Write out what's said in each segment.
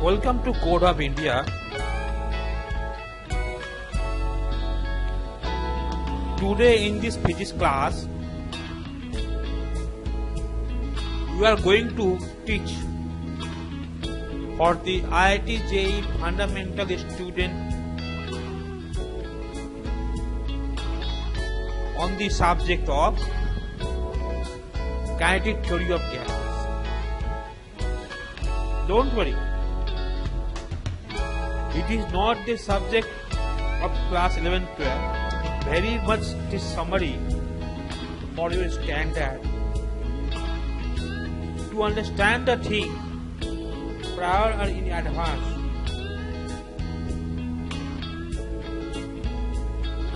Welcome to Code of India. Today in this physics class, we are going to teach for the IIT JEE fundamental student on the subject of kinetic theory of gases. Don't worry, it is not the subject of class 11-12, very much this summary for your standard. To understand the thing prior or in advance,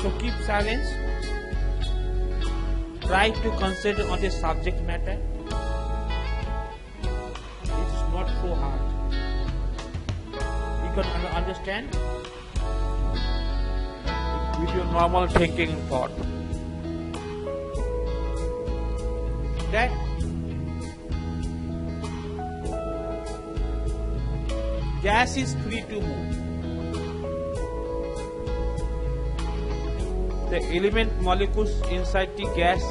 so keep silence, try to concentrate on the subject matter. It is not so hard. You can understand with your normal thinking and thought that gas is free to move. The element molecules inside the gas,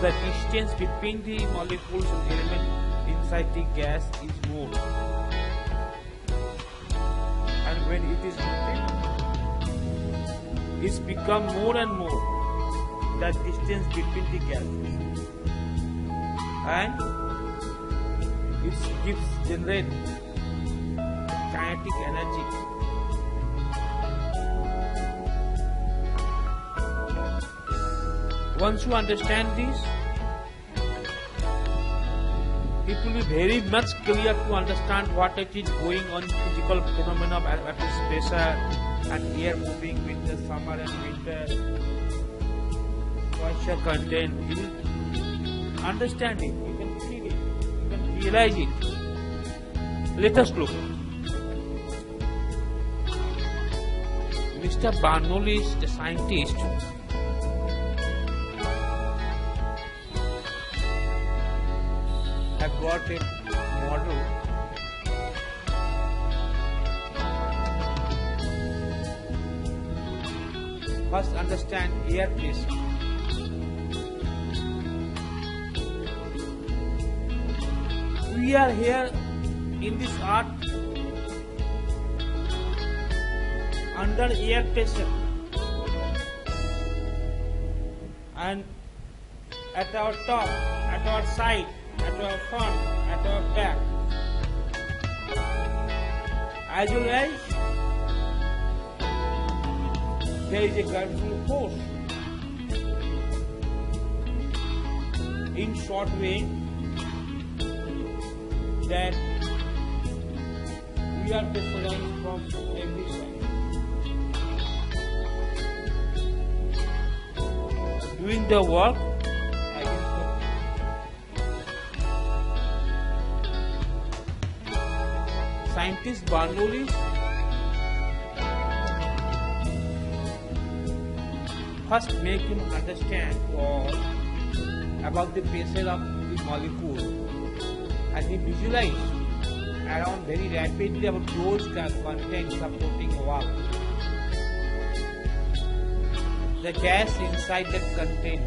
the distance between the molecules and element inside the gas is more. And when it is moving, it's become more and more the distance between the gases. And it generates kinetic energy. Once you understand this, it will be very much clear to understand what it is going on physical phenomena of atmospheric pressure and air moving with the summer and winter, moisture content. You will understand it, you can feel it, you can realize it. Let us look. Mr. Bernoulli, the scientist, have got a model first understand air pressure. We are here in this earth under air pressure, and at our top, at our side, at our front, at our back, as well as there is a gravitational force. In short way, that we are pressurized from every side. Doing the work scientist Bernoulli first make him understand about the pressure of the molecule, and he visualized around very rapidly about closed content supporting a wall. The gas inside that content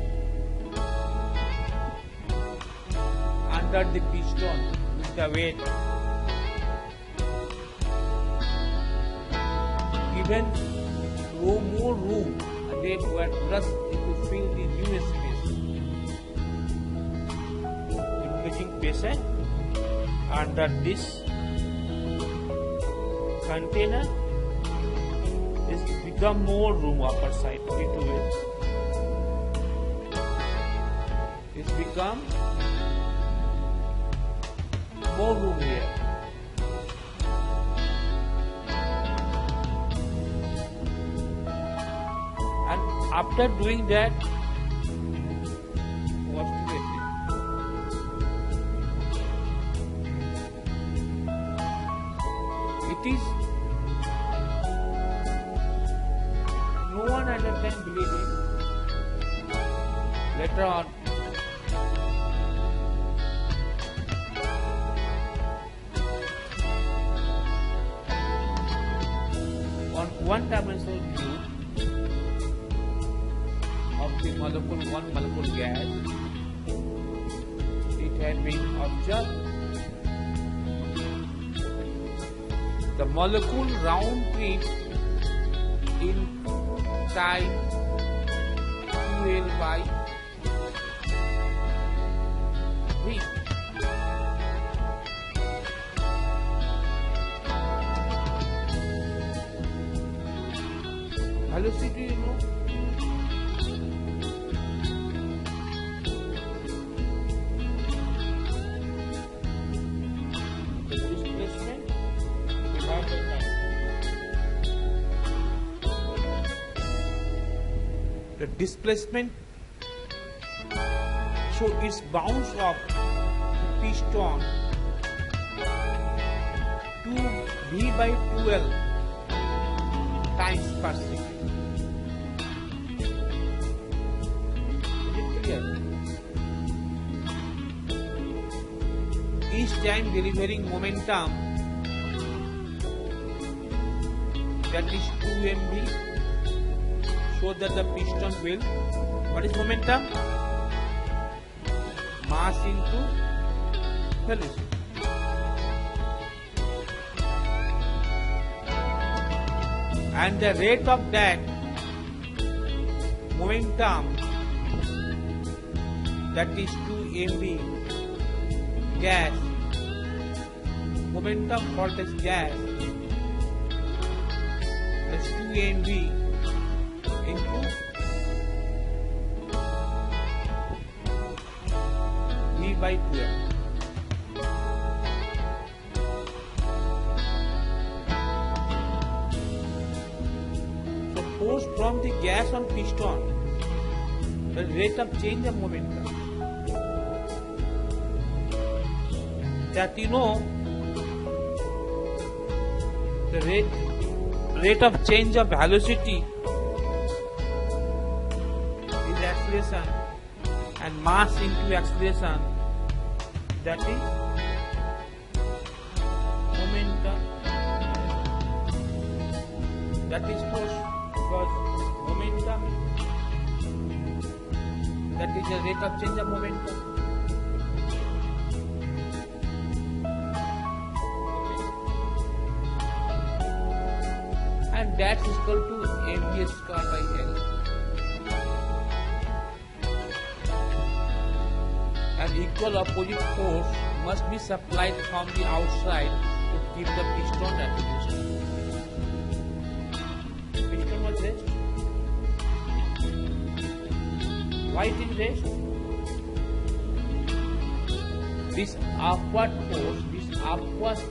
under the piston with the weight even more room, and they were thrust to fill the new space. Increasing pressure under this container is become more room upper side into it. It's become more room here. After doing that, it is no one at that time believed it. Later on, one-dimensional view of the one molecule gas, it had been observed the molecule round trip in time 2L by V. Velocity, you know, the displacement divided by time. The displacement, so its bounce of the piston to V by 2L times per second. Each time delivering momentum, that is 2 mv, so that the piston will, what is momentum? Mass into velocity. And the rate of that momentum, that is 2 mv gas, momentum for this gas is 2 mv into V by 2L. So force from the gas on piston, the rate of change of momentum, that you know, the rate of change of velocity is acceleration, and mass into acceleration, that is momentum, that is force, because momentum, that is the rate of change of momentum. And that is equal to mv square by L. An equal opposite force must be supplied from the outside to keep the piston at rest. Piston was rest. Why it is rest? This upward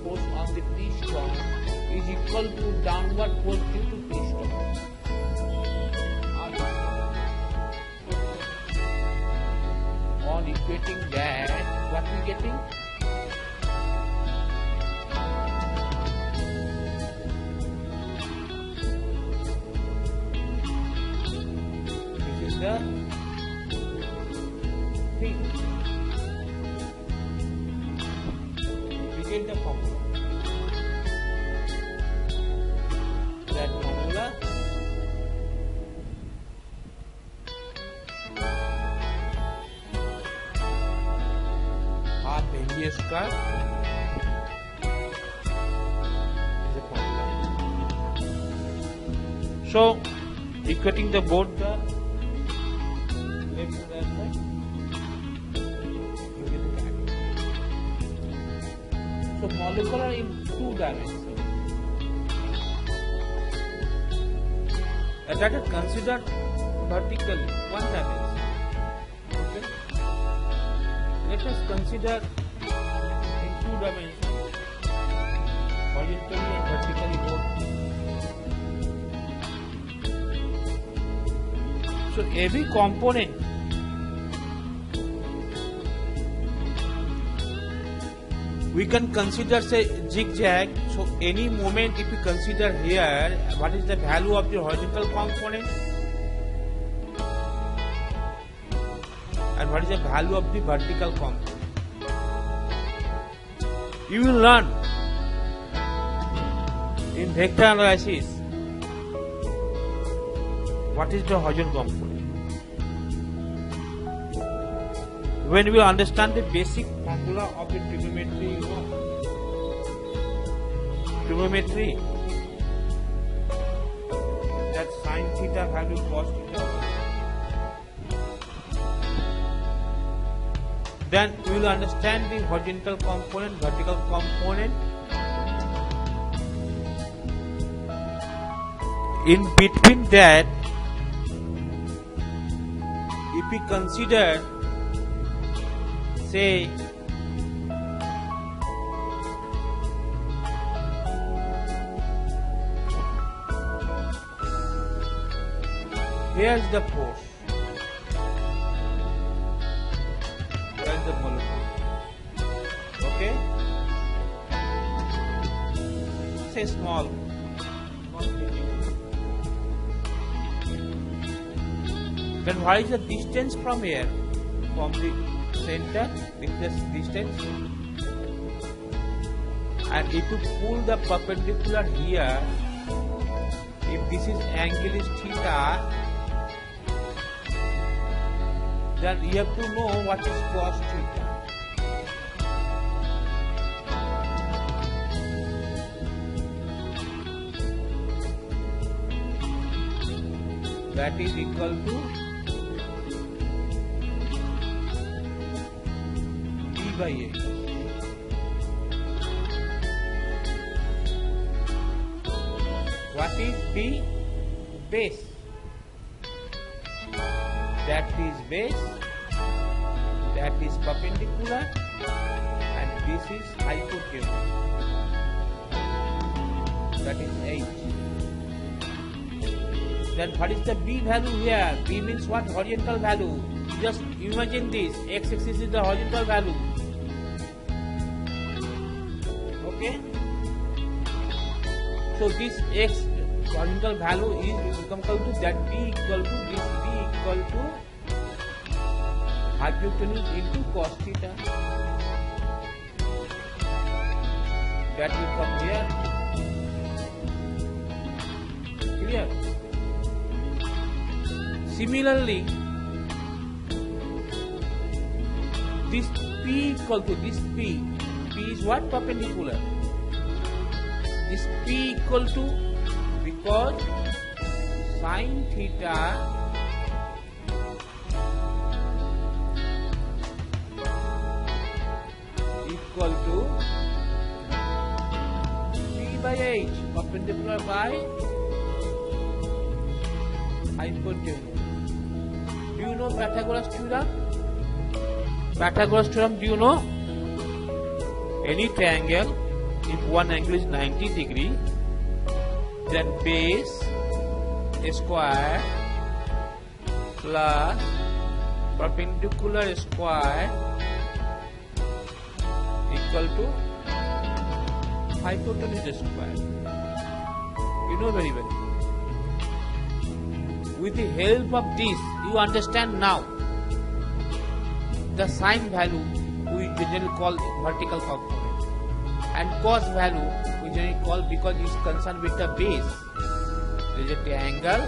force on the piston is equal to downward force due to piston. On equating that, what we getting? This is the thing. We get the formula. That formula half mv square is a formula. So equating the both the left and right side, you get the kinetic. So molecular in 2 dimensions. That is considered vertically 1 dimension. Okay. Let us consider in 2 dimensions, horizontally and vertically both. So every component we can consider, say, zigzag. So any moment if you consider here, what is the value of the horizontal component and what is the value of the vertical component. You will learn in vector analysis what is the horizontal component? When we understand the basic formula of the trigonometry, trigonometry, that sin theta value cos theta, then we will understand the horizontal component, vertical component. In between that, if we consider, say, here is the force, here is the molecule, okay, say small, then what is the distance from here, from the center, this distance, and if you pull the perpendicular here, if this is angle is theta, then you have to know what is cos theta. That is equal to d by a. What is b? Base. That is base, that is perpendicular, and this is hypotenuse, that is h. Then what is the b value here? B means what? Horizontal value. Just imagine this, x-axis is the horizontal value. Okay? So this x horizontal value is equal to that b equal to this b equal to hypotenuse into cos theta. That will come here. Clear? Similarly, this p equal to this p. P is what? Perpendicular. This p equal to, because sin theta equal to p by h, perpendicular by hypotenuse. Do you know Pythagoras theorem? Pythagoras theorem, do you know? Any triangle, if one angle is 90 degree, then base square plus perpendicular square equal to hypotenuse square. You know very well. With the help of this, you understand now the sine value we generally call vertical component, and cos value we generally call, because it is concerned with the base. There is a triangle.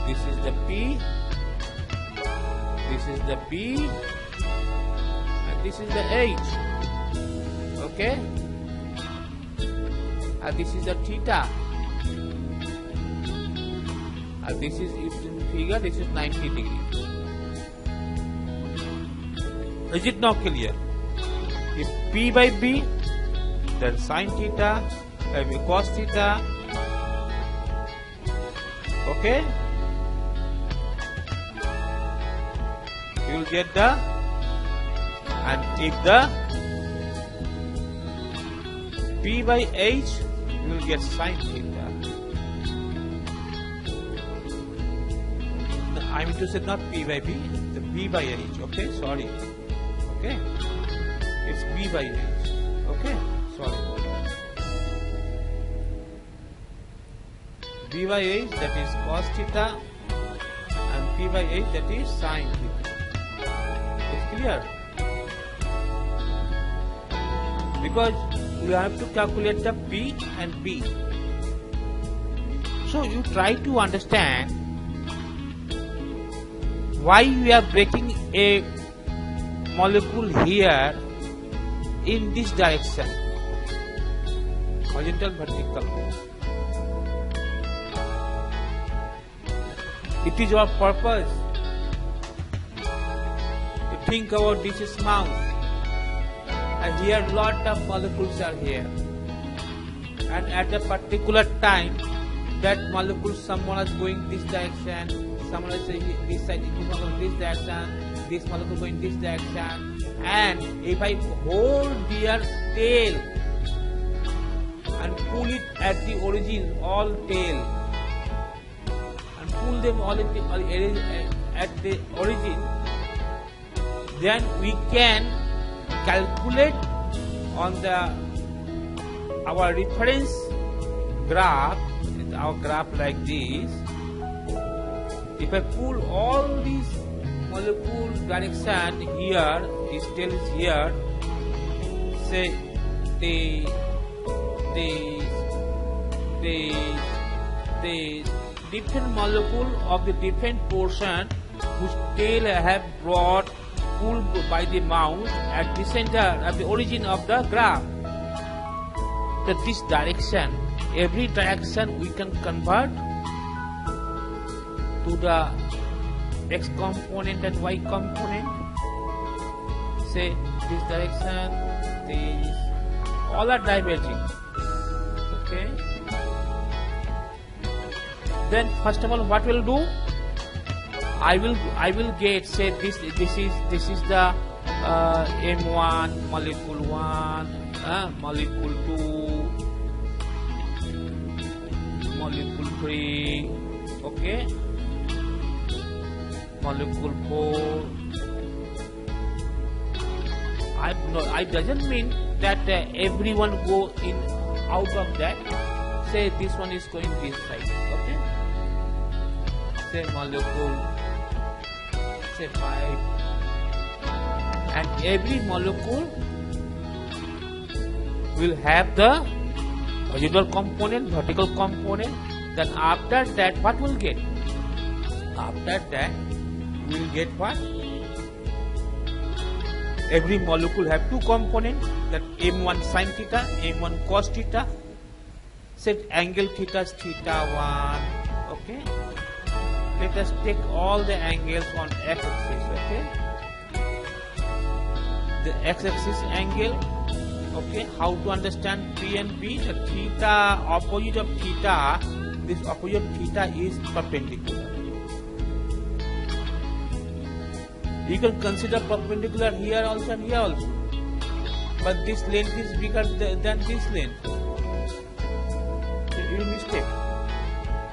This is the P. This is the B. And this is the H. Okay? And this is the theta. And this is, in figure, this is 90 degree. Is it now clear? If P by B, then sin theta, cos theta. Okay? You will get the, and if the P by H, you will get sin theta. I mean to say not P by B, the P by H. Okay, sorry. Okay, it's B by H. Okay, sorry. B by H, that is cos theta, and P by H, that is sin theta. It's clear? Because we have to calculate the P and B. So you try to understand why we are breaking a molecule here in this direction, horizontal, vertical. It is our purpose to think about this is mouse, and here lot of molecules are here, and at a particular time that molecule, someone is going this direction, someone is this side, this direction, this molecule going this direction, and if I hold their tail and pull it at the origin, all tail, and pull them all at the origin, then we can calculate on our reference graph, our graph like this. If I pull all these molecule direction here, its tail is here, say the different molecule of the different portion whose tail have brought pulled by the mouse at the center, at the origin of the graph. So this direction, every direction we can convert to the x component and y component. Say this direction, these all are diverging. Okay. Then first of all, what we'll do? I will get, say this is the M1 molecule 1, molecule 2, molecule 3, okay, molecule 4. I doesn't mean that everyone go in out of that. Say this one is going this side, okay. Say molecule, say 5, and every molecule will have the horizontal component, vertical component. Then after that, what we'll get? After that, we'll get what? Every molecule have two components, that M1 sin theta, M1 cos theta. Set angle theta is theta 1, okay. Let us take all the angles on x-axis, okay. The x-axis angle, okay. How to understand P and P? The theta, opposite of theta, this opposite theta is perpendicular. You can consider perpendicular here also and here also, but this length is bigger than this length. So you will mistake.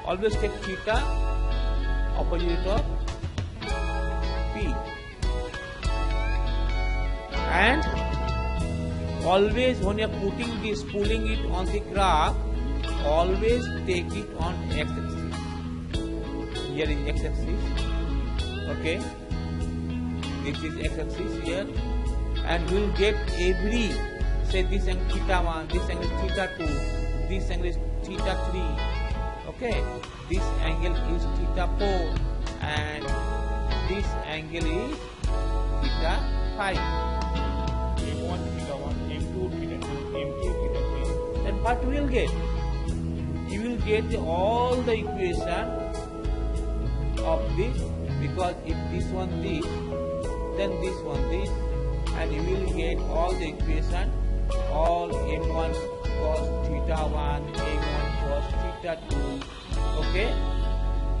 Always take theta opposite of P, and always when you are putting this, pulling it on the graph, always take it on x-axis. Here is x-axis, okay. This is x-axis here, and we will get every, say this angle theta 1, this angle is theta 2, this angle is theta 3, okay. This angle is theta 4, and this angle is theta 5. M1 theta 1, M2 theta 2, M3 theta 3. Then what we will get? You will get all the equation of this, because if this one this, then this one this, and you will get all the equation, all M1 cos theta 1, M1 cos theta 2, okay,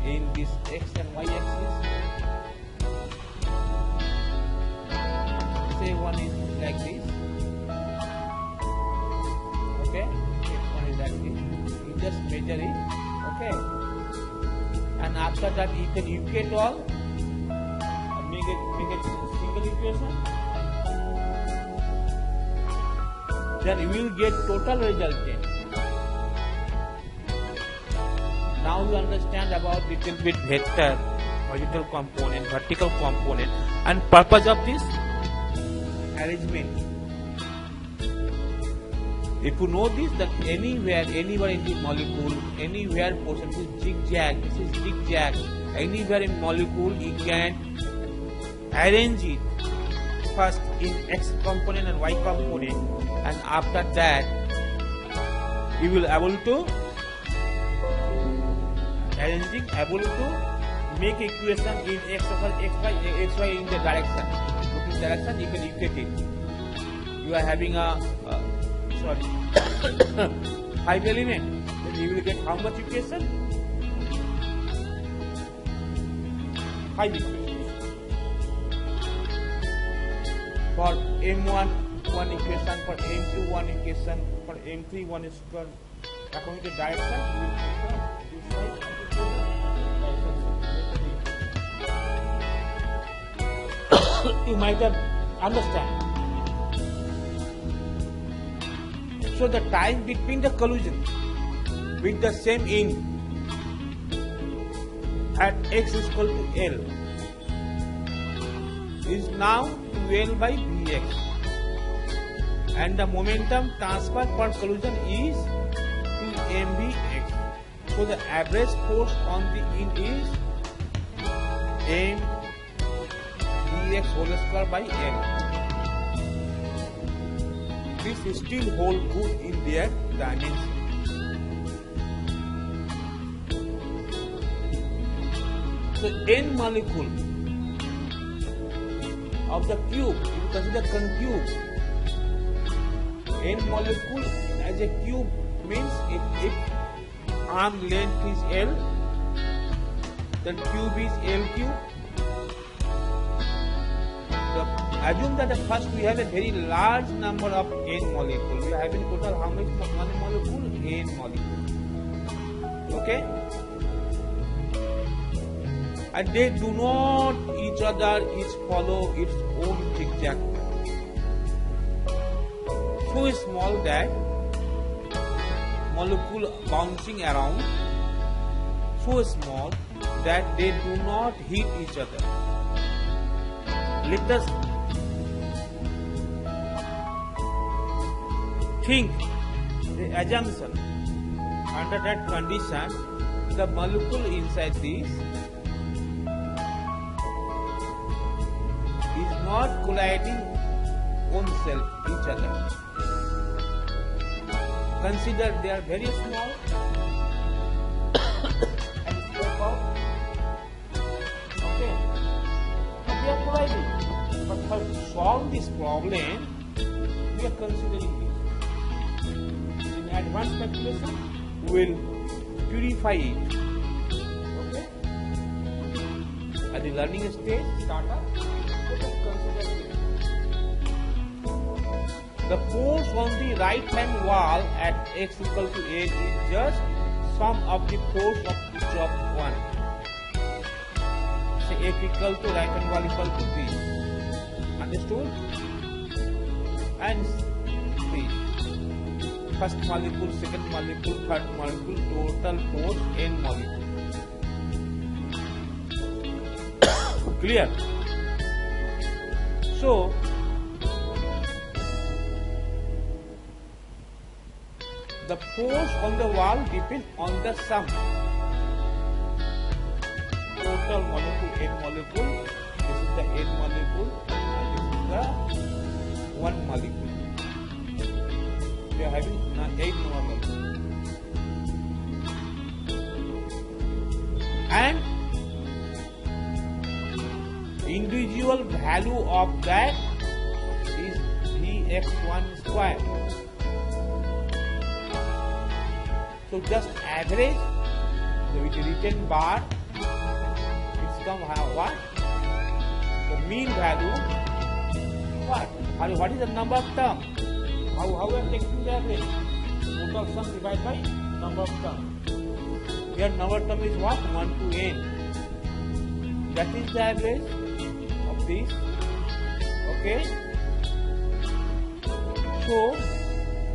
in this x and y axis. Say one is like this, okay, one is like this. You just measure it, okay, and after that you can equate all, make it single equation. Then you will get total resultant. Now you understand about little bit vector, horizontal component, vertical component, and purpose of this arrangement. If you know this, that anywhere in the molecule, anywhere portion is zigzag, this is zigzag, anywhere in molecule you can arrange it first in X component and Y component, and after that you will able to make equation in X y in the direction. Looking direction, you can equate it. You are having a 5 element, then you will get how much equation? 5 equations. For M1 one equation, for M2 one equation, for M3 one square. According to direction, we will you might have understand. So the time between the collision with the same end at x is equal to L is now 2L by Vx, and the momentum transfer per collision is 2mvx. So the average force on the end is mvx whole square by L. This still hold good in their dimension. So n molecule of the cube, if you consider concube, n molecule as a cube means if arm length is L, then cube is L cube. Assume that first we have a very large number of n molecules. We have in total how much one molecule? N molecules. Okay? And they do not each other, each follow its own zigzag path. So small that molecule bouncing around, so small that they do not hit each other. Let us think the assumption under that condition, the molecule inside this is not colliding oneself each other. Consider they are very small and step out. Okay, they are colliding. But to solve this problem, we are considering this. In advanced calculation, we will purify it. Okay? At the learning stage, startup, let us consider this. The force on the right hand wall at x equal to 8 is just sum of the force of each of one. Say F equal to right hand wall equal to 3. Understood? And see, first molecule, second molecule, third molecule, total force n molecule. Clear? So the force on the wall depends on the sum. Total molecule, n molecule. This is the n molecule, and this is the one molecule. We are having 8 molecules. And individual value of that is Vx1 square. So just average with the written bar, it's come what? The mean value, what? What is the number of terms? How we are taking the average? Total sum divided by number of terms. Here number of term is what? 1 to n. That is the average of this. Okay? So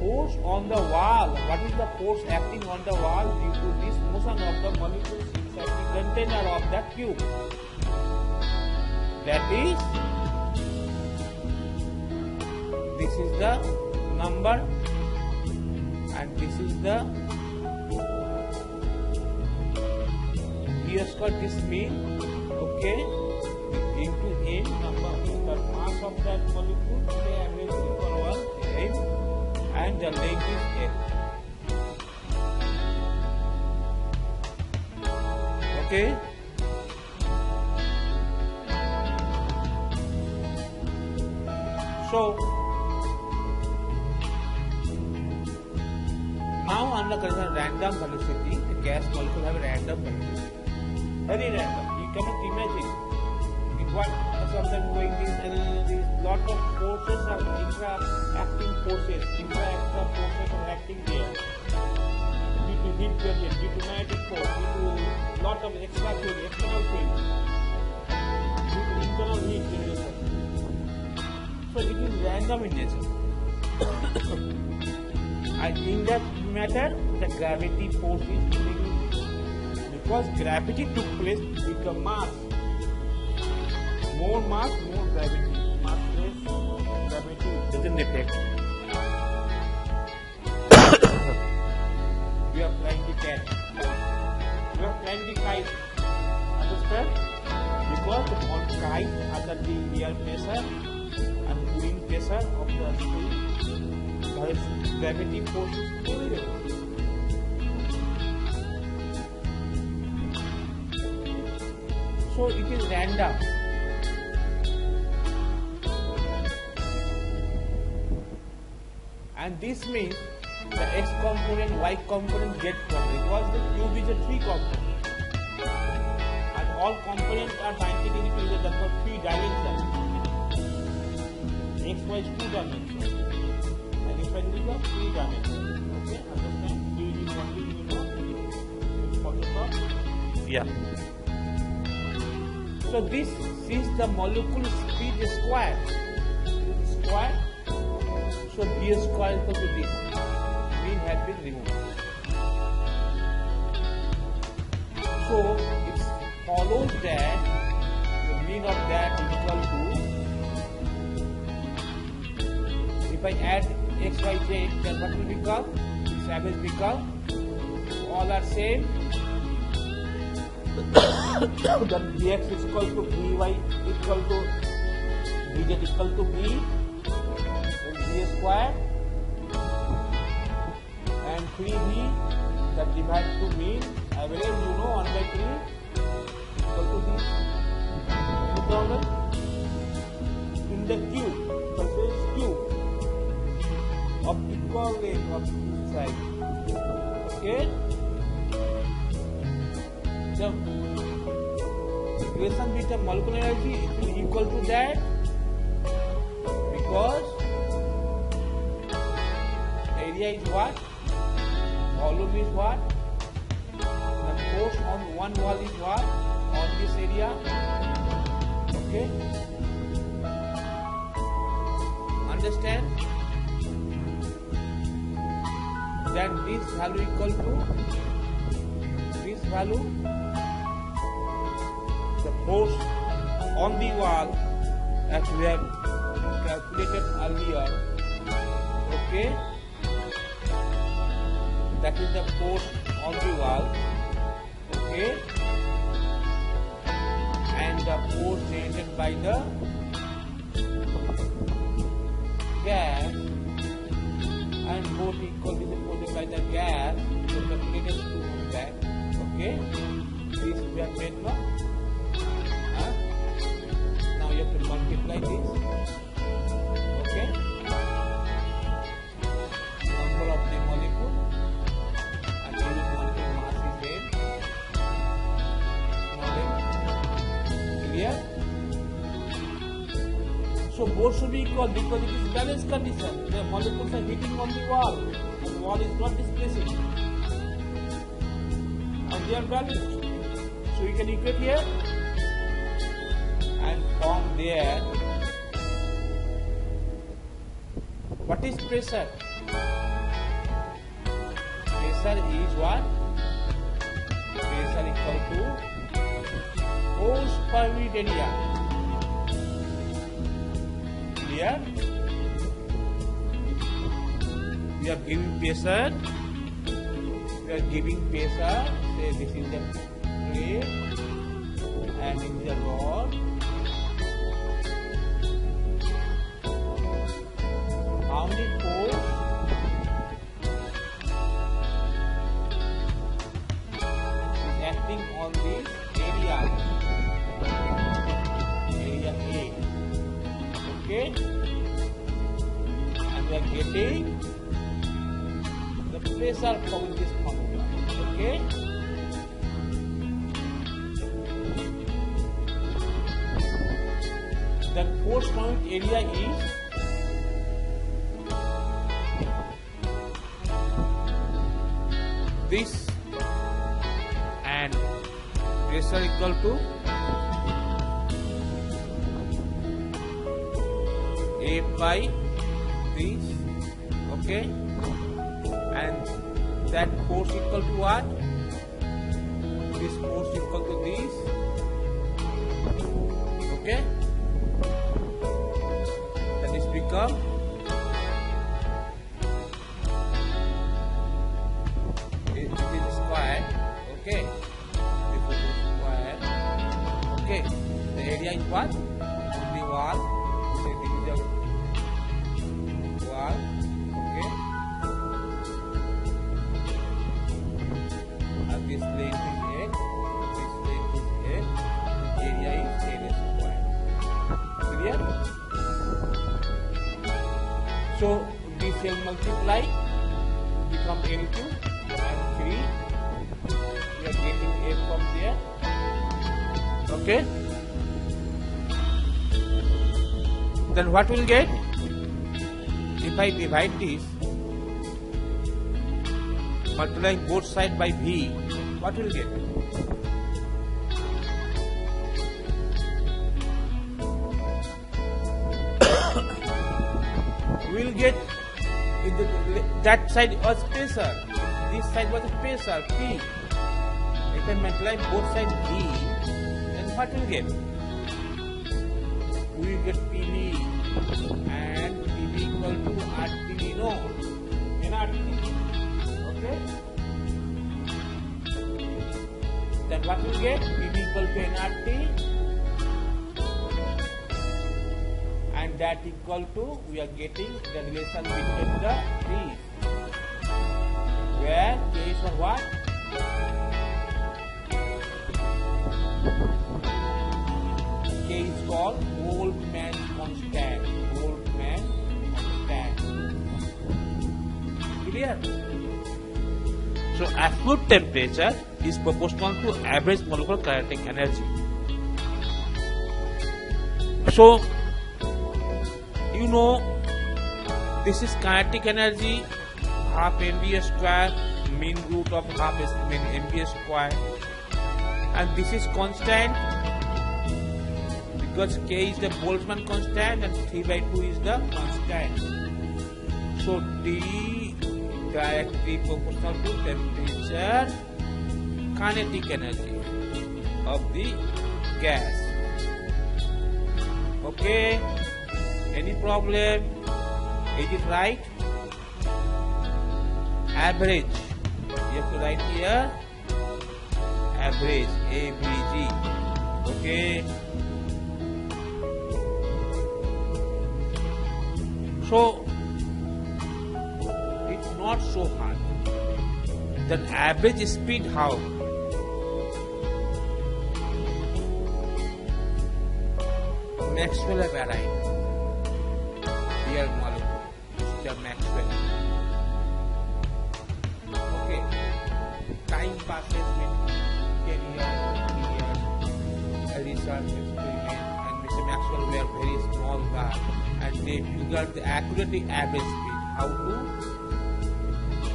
force on the wall, what is the force acting on the wall due to this motion of the molecules inside the container of that cube? That is, this is the number and this is the V square, this mean, okay, into m number the mass of that molecule, the average equal 1 m, and the length is l. Okay. So now under consider random velocity, the gas molecule have a random velocity, very random. You cannot imagine what sometimes going these lot of forces are interacting forces are acting there due to heat gradient, due to magnetic force, due to lot of external field, due to internal heat generation. So it is random in nature. And in that matter, the gravity force is negligible, because gravity took place with the mass. More mass, more gravity. Mass less, gravity doesn't affect. We are flying the cat. We are flying the kite. Understand? Because the kite under the air pressure and wind pressure of the sea, there is gravity force is negligible. So it is random. And this means the x component, y component, z component, because the cube is a 3 component and all components are 90 degree to each other for 3 dimensions. X, y is 2 dimensions and x, y is 3 dimensions. Okay, understand? You is one thing you know. It's Photoshop. Yeah. So this is the molecule speed square. Square. So B square equal to this. Mean has been removed. So it follows that the mean of that is equal to, if I add x, y, z, then what will become? This average become, all are same. Then Vx is equal to Vy equal to Vz equal to V square and 3V that divide to mean average, you know, 1 by 3 equal to this. No problem. In the cube, surface cube of equal length of each side. Okay. The equation with the molecular energy it will equal to that, because area is what? Volume is what? The force on one wall is what? On this area. Okay? Understand? Then this value equal to this value. The force on the wall as we have calculated earlier. Okay? That is the force on the wall, okay, and the force generated by the gas, and both equal to the force by the gas, so the calculated to that, okay. This we have made now. Now you have to multiply this, okay. Number of the molecule. So both should be equal because it is balanced condition. The molecules are hitting on the wall and the wall is not displacing. And they are balanced. So we can equate here and from there, what is pressure? Pressure is what? Pressure equal to force per unit area. Clear? we are giving pressure. We are giving pressure. Say this is the plate and in the rod. How many force is acting on this area? Area A. Okay? And we are getting the pressure from this formula. Okay? The force point area is this, and pressure equal to A by this. Okay, and that force equal to what? This force equal to this. Okay, that is become it is square. Okay, this is square. Okay, the area is what? The wall. Say this is the wall. Okay, and this length is x. This length is x. Area is n square. Clear? So this will multiply, become N2 and 3. We are getting A from there. Okay. Then what will get? If I divide this, multiplying both sides by V, what will get? We will get that side was pressure, this side was pressure P. If I multiply both sides V, then what will get? We will get PV, and PV equal to RT, no, nRT. Okay? Then what will get? PV equal to nRT, and that equal to, we are getting the relation between the these, where K is for what? K is called Boltzmann constant. Boltzmann constant. Clear? So absolute temperature is proportional to average molecular kinetic energy. So you know, this is kinetic energy, half mv square, mean root of half mv square, and this is constant because K is the Boltzmann constant and 3 by 2 is the constant. So T directly proportional to temperature kinetic energy of the gas. Okay, any problem? Is it right? Average, you have to write here average, AVG. Okay, so it's not so hard. Then average speed, how? Maxwell have arrived. Here molecule, Mr. Maxwell. Okay, time passes with 10 years, 20 years, a research experiment, and Mr. Maxwell were very small guy, and they figured the accurately average speed. How to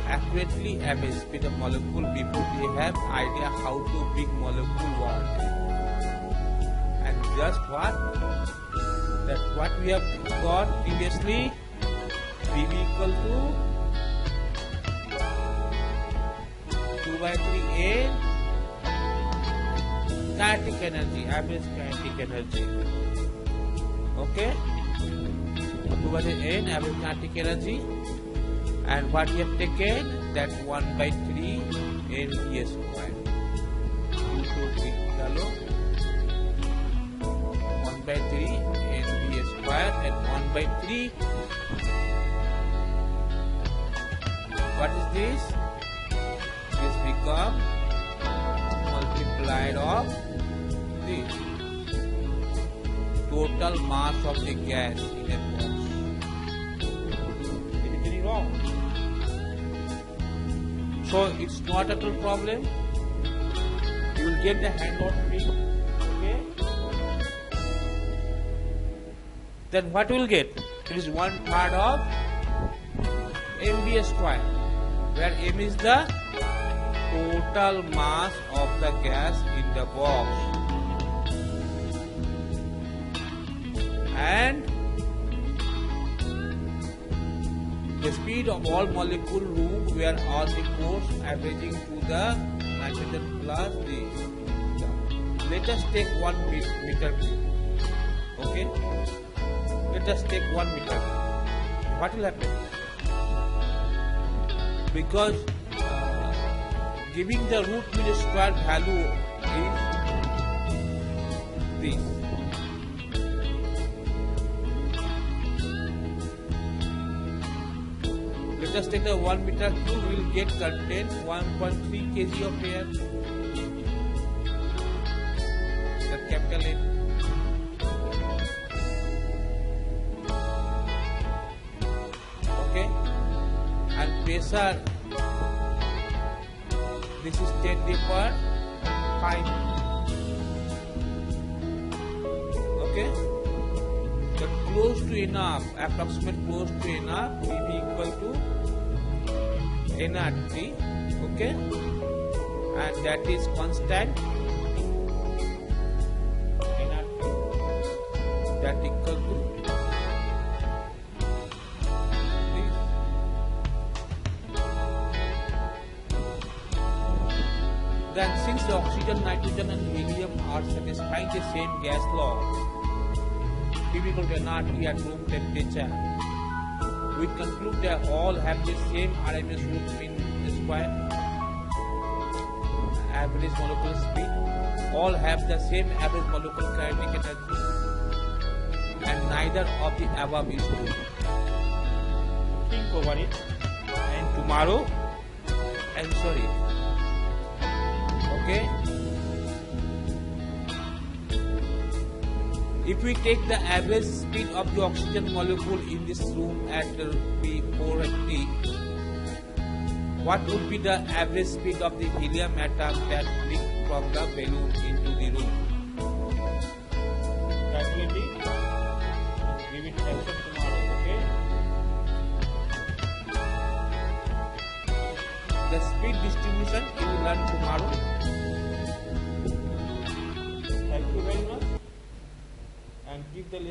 accurately average speed of molecule before they have idea how to big molecule work. And just what? That what we have got previously, PV equal to 2 by 3 N kinetic energy, average kinetic energy. Okay, 2 by 3 N average kinetic energy, and what we have taken, that 1 by 3 mv square. Into it, 1 by 3 mv square, and 1 by 3. What is this? This become multiplied of this total mass of the gas in a box. Is it any wrong? So it's not at all problem. You will get the handout free. Okay. Then what we will get? It is 1/3 of mv square, where m is the total mass of the gas in the box, and the speed of all molecule move where all the force averaging to the nitrogen plus the. Let us take 1 meter. Okay. Let us take 1 meter. What will happen? Because giving the root mean square value is this. Let us take the 1 meter cube. We will get content 1.3 kg of air. The capital N. Okay, and pressure. This is 10 d per 5. Okay, but close to enough, approximate close to enough, will be equal to nRT. Okay, and that is constant. nRT that equal to this. Then since the oxygen, nitrogen and helium are satisfying the same gas law, P equal to nRT at room temperature, we conclude that all have the same RMS root mean square, average molecular speed, all have the same average molecular kinetic energy, and neither of the above is true. Think over it, and tomorrow answer it. Okay. If we take the average speed of the oxygen molecule in this room at P480, what would be the average speed of the helium atom that leaked from the balloon into the room? That will be, we will answer tomorrow. Okay. The speed distribution you will learn tomorrow. Thank you very much, and keep the list.